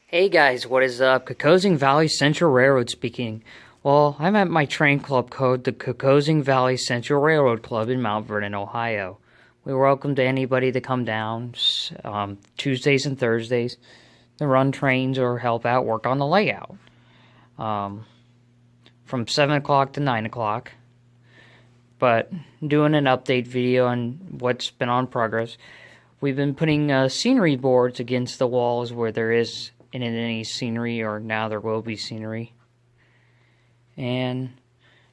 Hey guys, what is up? Kokosing Valley Central Railroad speaking. Well, I'm at my train club called the Kokosing Valley Central Railroad Club in Mount Vernon, Ohio. We welcome to anybody to come down Tuesdays and Thursdays to run trains or help out work on the layout. From 7 o'clock to 9 o'clock. But doing an update video on what's been on progress. We've been putting scenery boards against the walls where there isn't any scenery, or now there will be scenery. And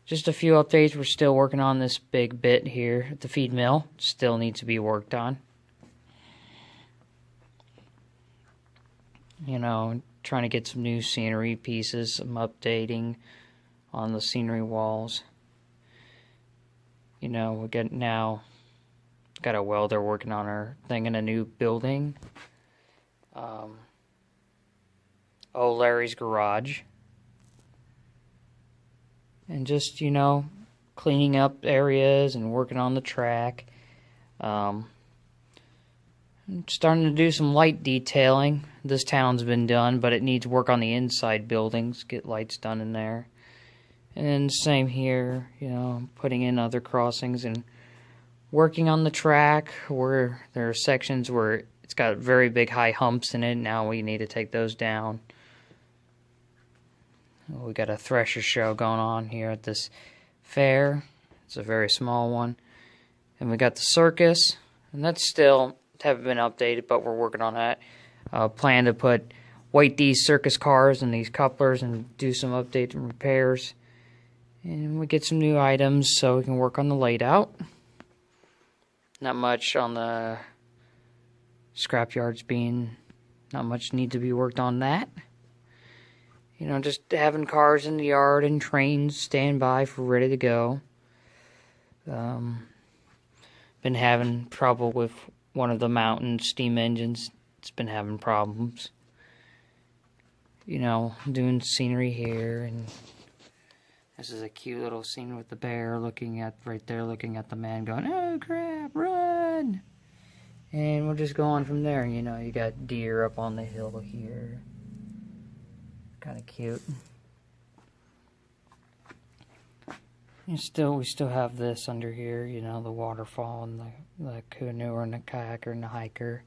just a few updates. We're still working on this big bit here at the feed mill. Still needs to be worked on. You know, trying to get some new scenery pieces, some updating on the scenery walls. You know, we got a welder working on our thing in a new building. Larry's garage. And just, you know, cleaning up areas and working on the track. I'm starting to do some light detailing. This town's been done, but it needs work on the inside buildings. Get lights done in there. And then same here, you know, putting in other crossings and working on the track where there are sections where it's got very big high humps in it. Now we need to take those down. We got a thresher show going on here at this fair. It's a very small one. And we got the circus, and that's still haven't been updated, but we're working on that. Plan to put weight these circus cars and these couplers and do some updates and repairs. And we get some new items so we can work on the layout. Not much on the scrapyards not much need to be worked on that. You know, just having cars in the yard and trains stand by for ready to go. Been having trouble with one of the mountain steam engines. It's been having problems. You know, doing scenery here, and this is a cute little scene with the bear looking at the man going, "Oh crap, run!" And we'll just go on from there. You know, you got deer up on the hill here. Kind of cute. And we still have this under here, you know, the waterfall and the canoe and the kayaker and the hiker.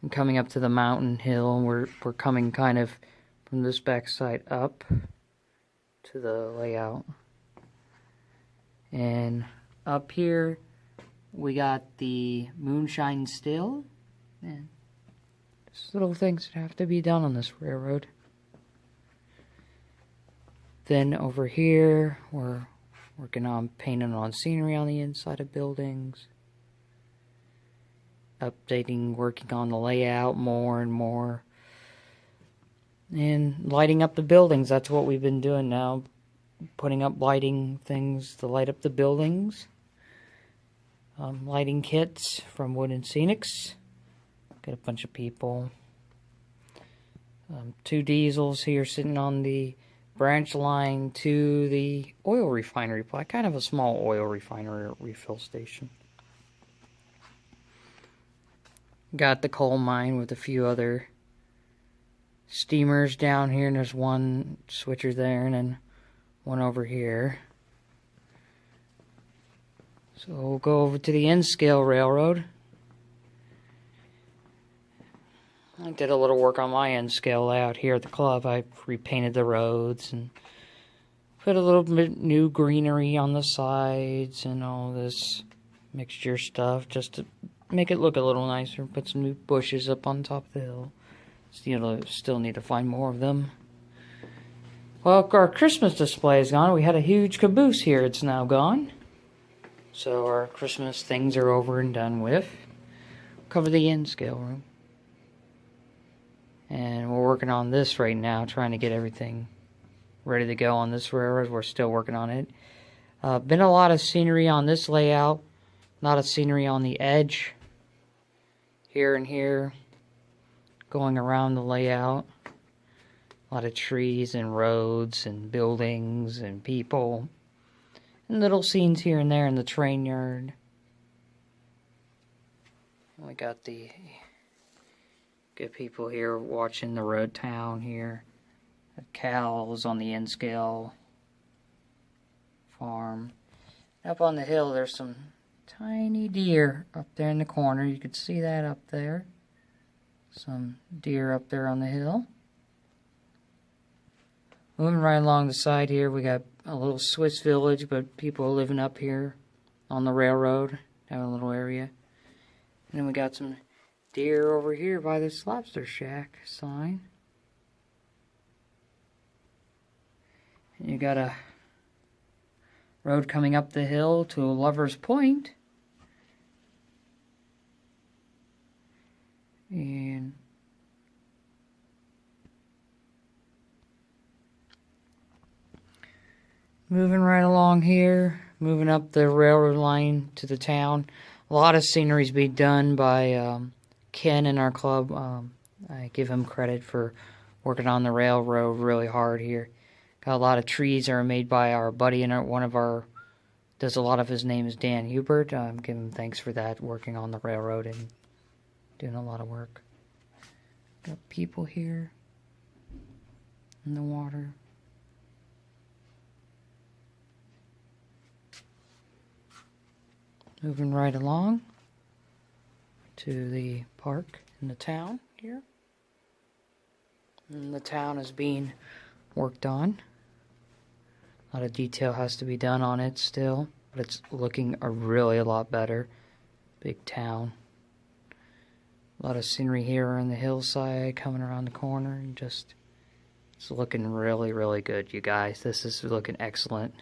And coming up to the mountain hill, we're coming kind of from this backside up to the layout. And up here we got the moonshine still. And just little things that have to be done on this railroad. Then over here we're working on painting on scenery on the inside of buildings. Updating, working on the layout more and more. And lighting up the buildings, that's what we've been doing now. Putting up lighting things to light up the buildings. Lighting kits from Wood and Scenics. Got a bunch of people. 2 diesels here sitting on the branch line to the oil refinery. Kind of a small oil refinery refill station. Got the coal mine with a few other steamers down here, and there's one switcher there and then one over here. So we'll go over to the N-scale railroad. I did a little work on my N-scale layout here at the club. I repainted the roads and put a little bit new greenery on the sides and all this mixture stuff just to make it look a little nicer. Put some new bushes up on top of the hill. Still need to find more of them. Well, our Christmas display is gone. We had a huge caboose here. It's now gone. So our Christmas things are over and done with. Cover the N-scale room. And we're working on this right now, trying to get everything ready to go on this railroad. We're still working on it. Been a lot of scenery on this layout. A lot of scenery on the edge. Here and here. Going around the layout. A lot of trees and roads and buildings and people. And little scenes here and there in the train yard. And we got Get people here watching the road town here. The cows on the N-scale farm. Up on the hill, there's some tiny deer up there in the corner. You could see that up there. Some deer up there on the hill. Moving right along the side here, we got a little Swiss village, but people are living up here on the railroad, have a little area. And then we got some deer over here by this lobster shack sign. And you got a road coming up the hill to Lover's Point. And moving right along here, moving up the railroad line to the town. A lot of scenery's being done by Ken in our club. I give him credit for working on the railroad really hard here. Got a lot of trees that are made by our buddy and does a lot of his name is Dan Hubert. Give him thanks for that, working on the railroad and doing a lot of work. Got people here in the water. Moving right along to the park in the town here. And the town is being worked on. A lot of detail has to be done on it still, but it's looking a lot better. Big town. A lot of scenery here on the hillside, coming around the corner, and just, it's looking really good, you guys. This is looking excellent.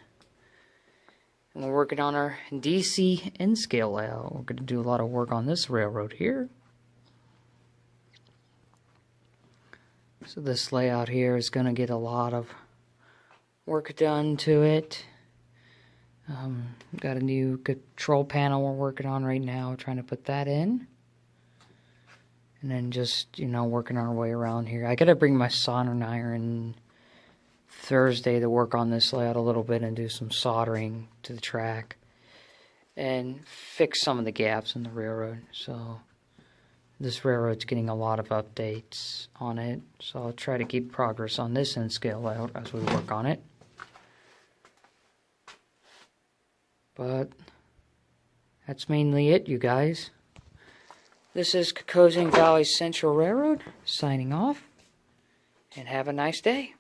And we're working on our DC N-scale layout. We're going to do a lot of work on this railroad here. So this layout here is going to get a lot of work done to it. Got a new control panel we're working on right now, trying to put that in. And then just, working our way around here. I got to bring my soldering iron Thursday to work on this layout a little bit and do some soldering to the track and fix some of the gaps in the railroad. So this railroad's getting a lot of updates on it, so I'll try to keep progress on this N-scale layout as we work on it. But that's mainly it, you guys. This is Kokosing Valley Central Railroad signing off, and have a nice day.